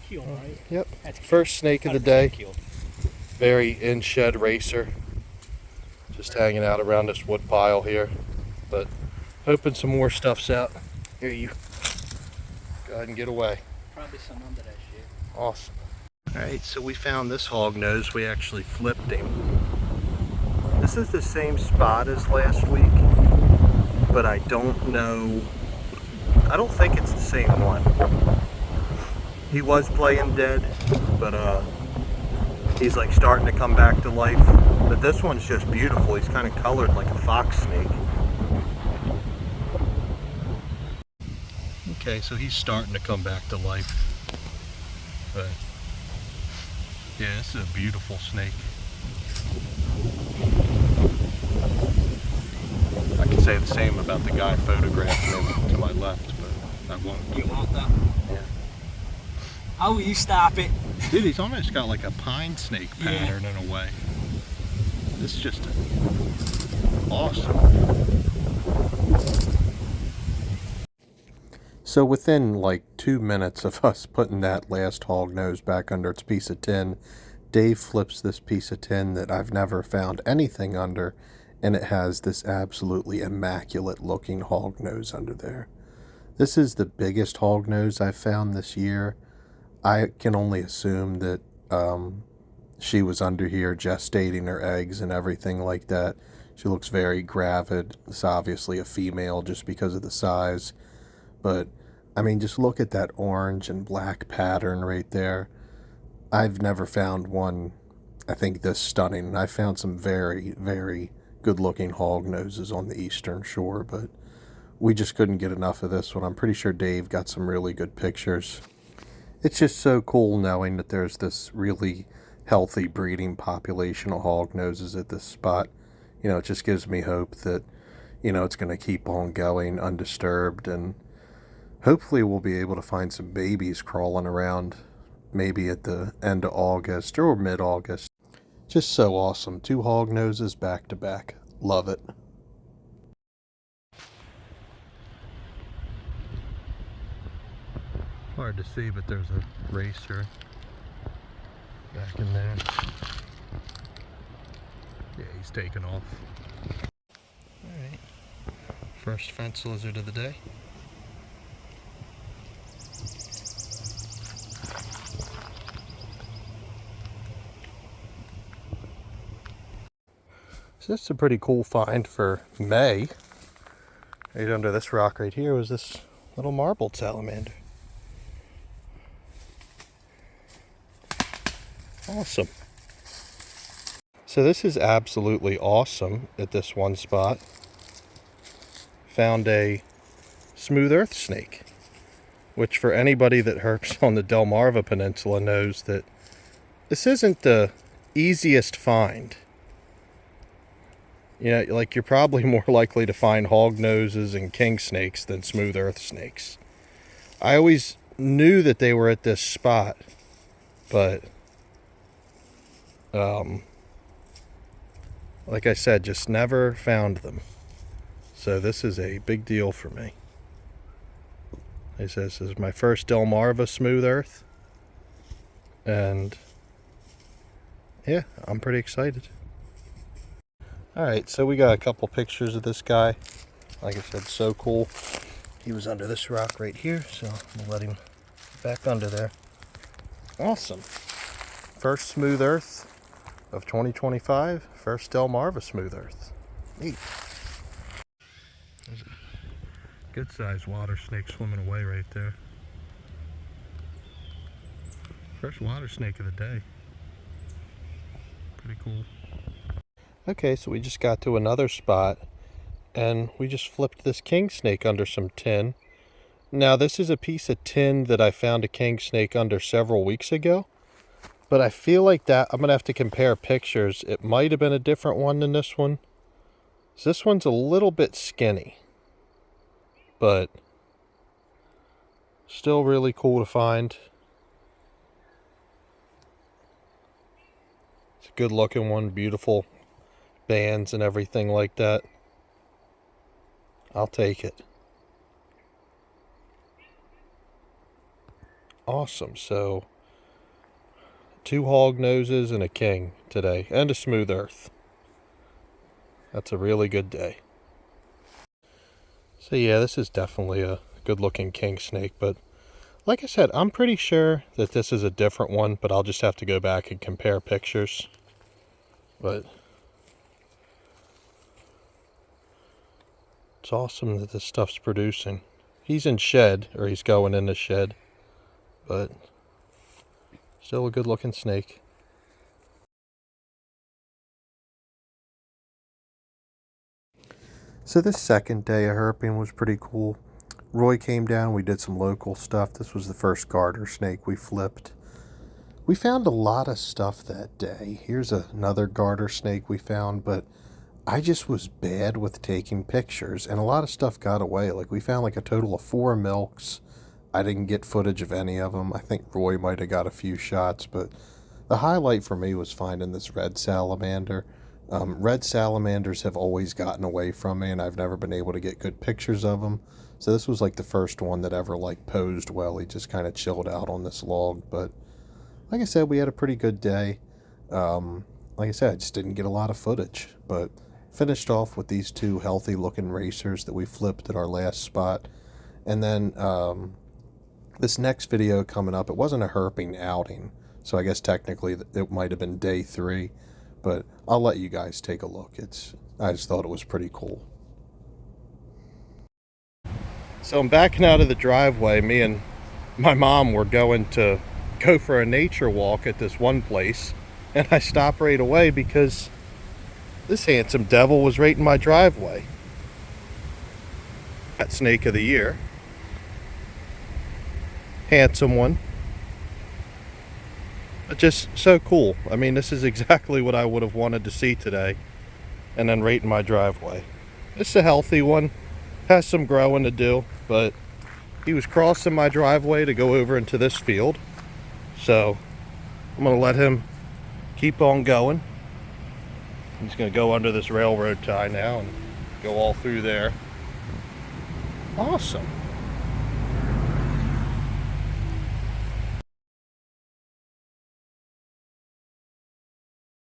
killed, right? Yep. First snake of the day. Very in-shed racer. Just hanging out around this wood pile here. But hoping some more stuff's out. Here, you go ahead and get away. Probably some under that shit. Awesome. Alright, so we found this hognose. We actually flipped him. This is the same spot as last week, but I don't know. I don't think it's the same one. He was playing dead, but he's like starting to come back to life. But this one's just beautiful. He's kind of colored like a fox snake. Okay, so he's starting to come back to life. But yeah, this is a beautiful snake. I could say the same about the guy photographing him to my left, but I won't. You want that? Yeah. How will you stop it? Dude, he's almost got like a pine snake pattern in a way. This is just awesome. So within like 2 minutes of us putting that last hognose back under its piece of tin, Dave flips this piece of tin that I've never found anything under, and it has this absolutely immaculate looking hognose under there. This is the biggest hognose I've found this year. I can only assume that she was under here gestating her eggs and everything like that. She looks very gravid. It's obviously a female just because of the size. But, I mean, just look at that orange and black pattern right there. I've never found one, I think, this stunning. I found some very, very good-looking hognoses on the eastern shore, but we just couldn't get enough of this one. I'm pretty sure Dave got some really good pictures. It's just so cool knowing that there's this really healthy breeding population of hognoses at this spot. You know, it just gives me hope that, you know, it's going to keep on going undisturbed, and hopefully we'll be able to find some babies crawling around maybe at the end of August or mid-August. Just so awesome. 2 hognoses back to back. Love it. Hard to see, but there's a racer back in there. Yeah, he's taking off. Alright. First fence lizard of the day. So this is a pretty cool find for May. Right under this rock right here was this little marbled salamander. Awesome. So this is absolutely awesome at this one spot. Found a smooth earth snake, which for anybody that herps on the Delmarva Peninsula knows that this isn't the easiest find. You know, like, you're probably more likely to find hognoses and kingsnakes than smooth earth snakes. I always knew that they were at this spot, but like I said, just never found them. So this is a big deal for me. He says this is my first Delmarva smooth earth, and yeah, I'm pretty excited. Alright, so we got a couple pictures of this guy. Like I said, so cool. He was under this rock right here, so I'm gonna let him back under there. Awesome. First smooth earth of 2025. First Delmarva smooth earth. Neat. There's a good sized water snake swimming away right there. First water snake of the day. Pretty cool. Okay, so we just got to another spot, and we just flipped this kingsnake under some tin. Now, this is a piece of tin that I found a kingsnake under several weeks ago, but I feel like that I'm going to have to compare pictures. It might have been a different one than this one. So this one's a little bit skinny, but still really cool to find. It's a good looking one, beautiful bands and everything like that. I'll take it. Awesome. So 2 Hognoses and a king today, and a smooth earth. That's a really good day. So yeah, this is definitely a good looking Kingsnake, but like I said, I'm pretty sure that this is a different one, but I'll just have to go back and compare pictures. But it's awesome that this stuff's producing. He's in shed, or he's going in the shed, but still a good looking snake. So this second day of herping was pretty cool. Roy came down, we did some local stuff. This was the first garter snake we flipped. We found a lot of stuff that day. Here's another garter snake we found, but I just was bad with taking pictures, and a lot of stuff got away. Like, we found like a total of 4 milks. I didn't get footage of any of them. I think Roy might have got a few shots, but the highlight for me was finding this red salamander. Red salamanders have always gotten away from me, and I've never been able to get good pictures of them. So this was like the first one that ever like posed well. He just kind of chilled out on this log. But like I said, we had a pretty good day. Like I said, I just didn't get a lot of footage, but finished off with these 2 healthy looking racers that we flipped at our last spot. And then this next video coming up, it wasn't a herping outing, so I guess technically it might have been day 3, but I'll let you guys take a look. I just thought it was pretty cool. So I'm backing out of the driveway. Me and my mom were going to go for a nature walk at this one place, and I stopped right away because this handsome devil was right in my driveway. That snake of the year. Handsome one. But just so cool. I mean, this is exactly what I would have wanted to see today. And then right in my driveway. It's a healthy one. Has some growing to do, but he was crossing my driveway to go over into this field. So I'm going to let him keep on going. He's going to go under this railroad tie now and go all through there. Awesome.